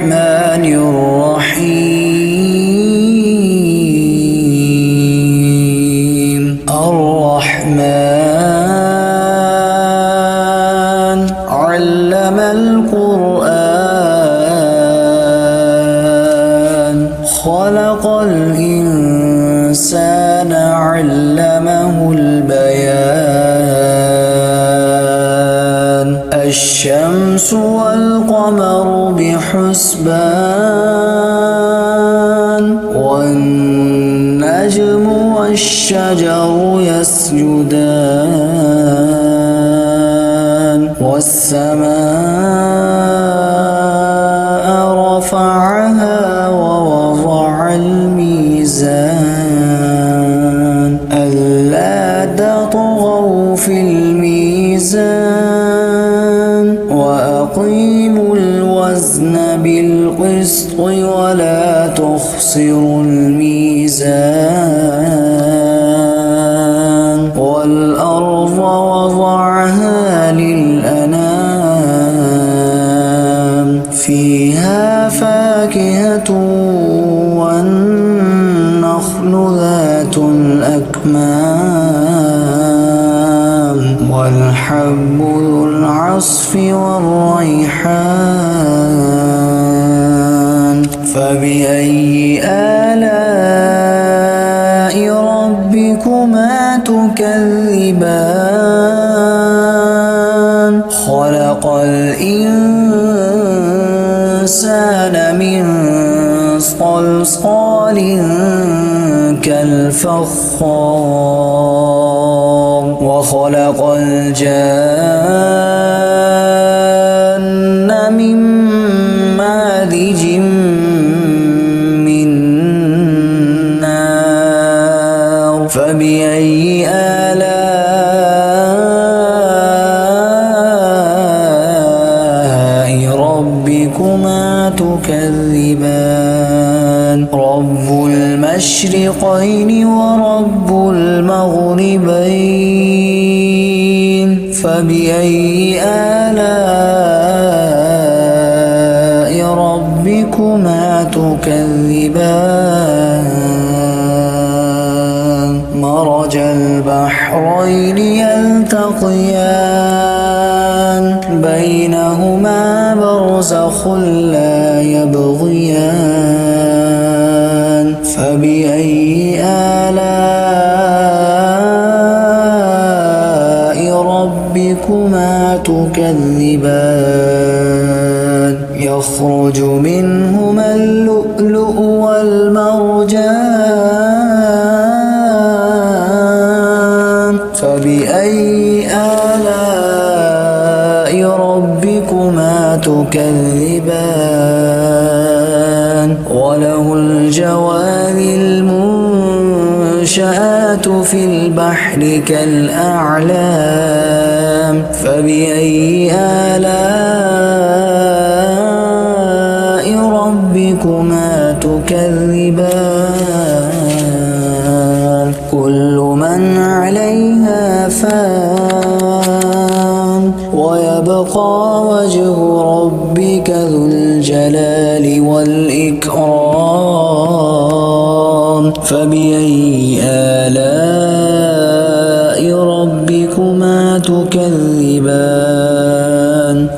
الرحمن الرحيم. الرحمن علم القرآن خلق الإنسان علمه البيان. الشمس والقمر بحسبان والنجم والشجر يسجدان والسماء رفعها ووضع الميزان ألا تطغوا في الميزان وأقيموا الوزن بالقسط ولا تخسروا الميزان. والأرض وضعها للأنام فيها فاكهة والنخل ذات الأكمام والحب ذو العصف والريحان. فبأي آلاء ربكما تكذبان؟ خلق الإنسان من صلصال كالفخار وخلق الجان من مارج من نار. فبأي آلاء ربكما تكذبان؟ رب المشرقين ورب المغربين. فبأي آلاء ربكما تكذبان؟ مرج البحرين يلتقيان بينهما برزخ لا يبغيان. فبأي آلاء ربكما تكذبان؟ يخرج منهما اللؤلؤ والمرجان. فبأي آلاء ربكما تكذبان؟ وله الجوار المنشآت في البحر كالأعلام. فبأي آلاء ربكما تكذبان؟ كل من عليها فان ويبقى وجه ربك ذو الجلال والإكرام. فبأي آلاء ربكما تكذبان؟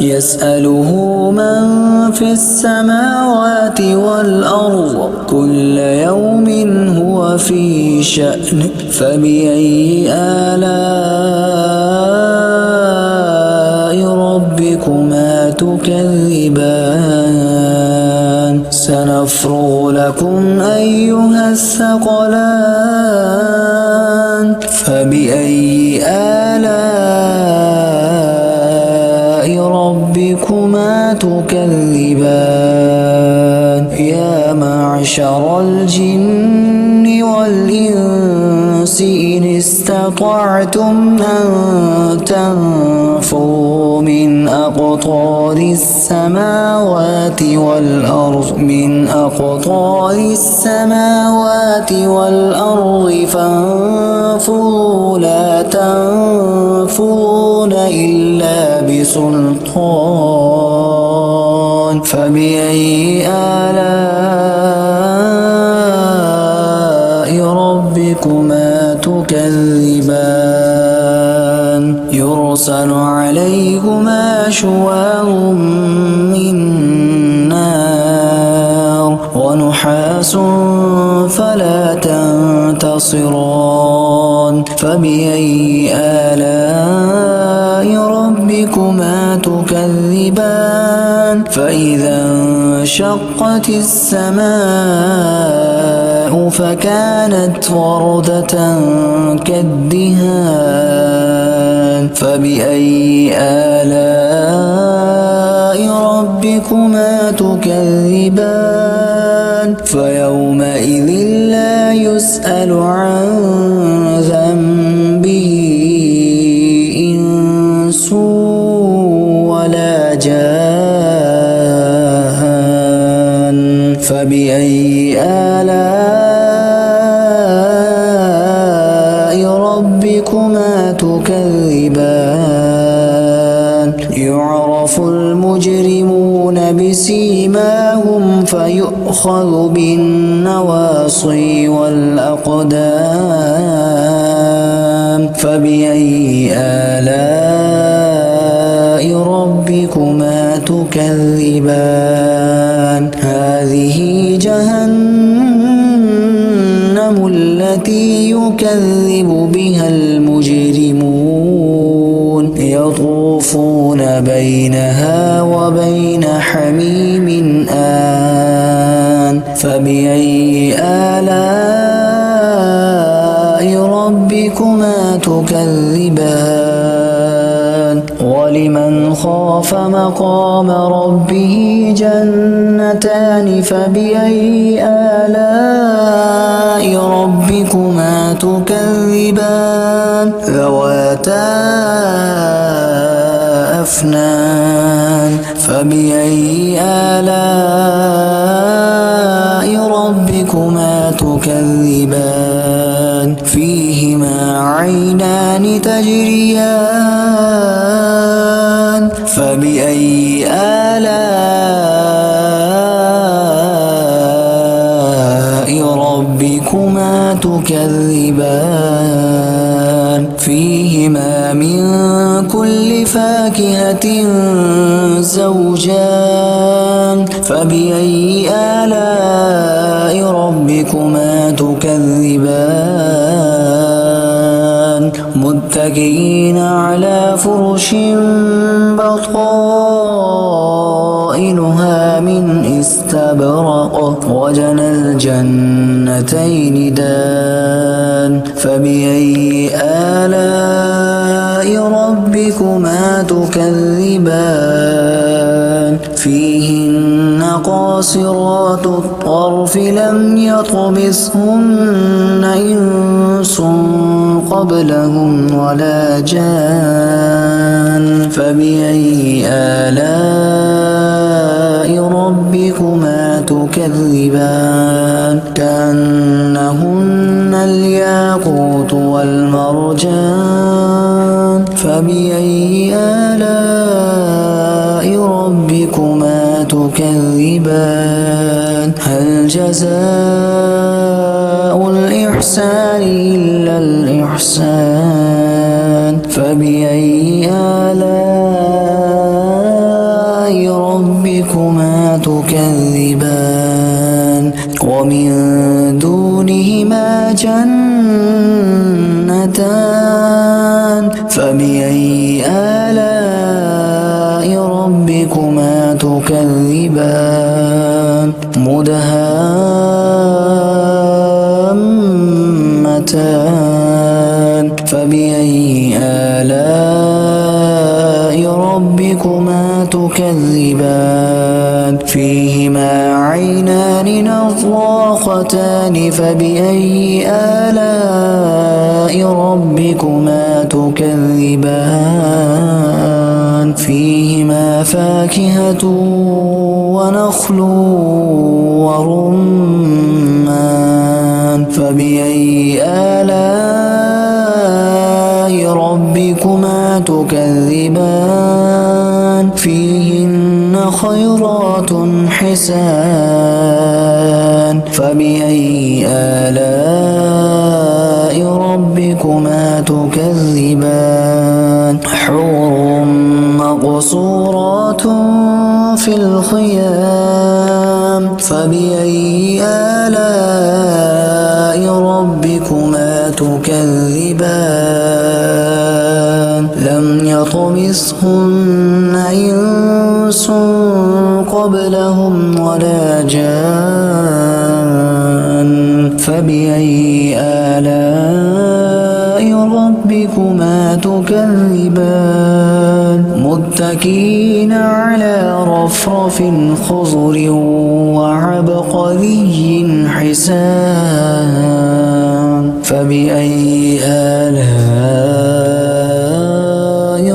يسأله من في السماوات والأرض كل يوم هو في شأن. فبأي آلاء ربكما تكذبان؟ سنفرغ لكم أيها الثقلان. فبأي آلاء ربكما تكذبان؟ يا معشر الجن والإنس إن استطعتم أن تنفذوا من أقطار السماوات والأرض فانفذوا لا تنفذون إلا بسلطان. فبأي آلاء ربكما تكذبان يرسل عليكما شواظ من نار ونحاس فلا تنتصران فبأي آلاء ربكما تكذبان فإذا انشقت السماء فكانت وردة كالدهان فبأي آلاء ربكما تكذبان فيومئذ لا يسأل عن ذنبه إنس ولا جان فبأي آلاء ربكما تكذبان يعرف المجرمون بسيماهم فيؤخذ بالنواصي والأقدام فبأي آلاء ربكما تكذبان هذه جهنم التي يكذب بها المجرمون يطوفون بينها وبين حميم آن فبأي آلاء ربكما تكذبان ولمن خاف مقام ربه جنتان فبأي آلاء ربكما تكذبان ذواتا أفنان فبأي آلاء ربكما تكذبان فيهما عينان تجريان فبأي آلاء ربكما تكذبان فيهما من كل فاكهة زوجان فبأي آلاء ربكما تكذبان متكئين على فرش بطائنها من استبرق وجنى الجنتين دان فبأي آلاء ربكما تكذبان فيهن قاصرات الطرف لم يطمثهن إنس قبلهم ولا جان فبأي آلاء ربكما تكذبان كأنهن الياقوت والمرجان فبأي آلاء ربكما تكذبان هل جزاء الإحسان إلا الإحسان فبأي آلاء ربكما تكذبان ومن دونهما جنتان فبأي آلاء ربكما تكذبان مدهامتان فبأي آلاء ربكما تكذبان فيهما عينان نضاختان فبأي آلاء ربكما تكذبان فيهما فاكهة ونخل ورمان فبأي آلاء ربكما تكذبان فيهن خيرات حسان فبأي آلاء ربكما تكذبان حور مقصورات في الخيام فبأي آلاء ربكما تكذبان لم يطمثهن إنس قبلهم ولا جان فبأي آلاء ربكما تكذبان متكئين على رفرف خضر وعبقري حسان فبأي آلاء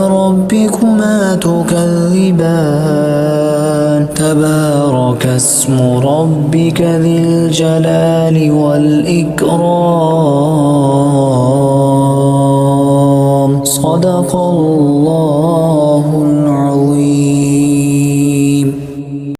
ربكما تكذبان تبارك اسم ربك ذي الجلال والإكرام صدق الله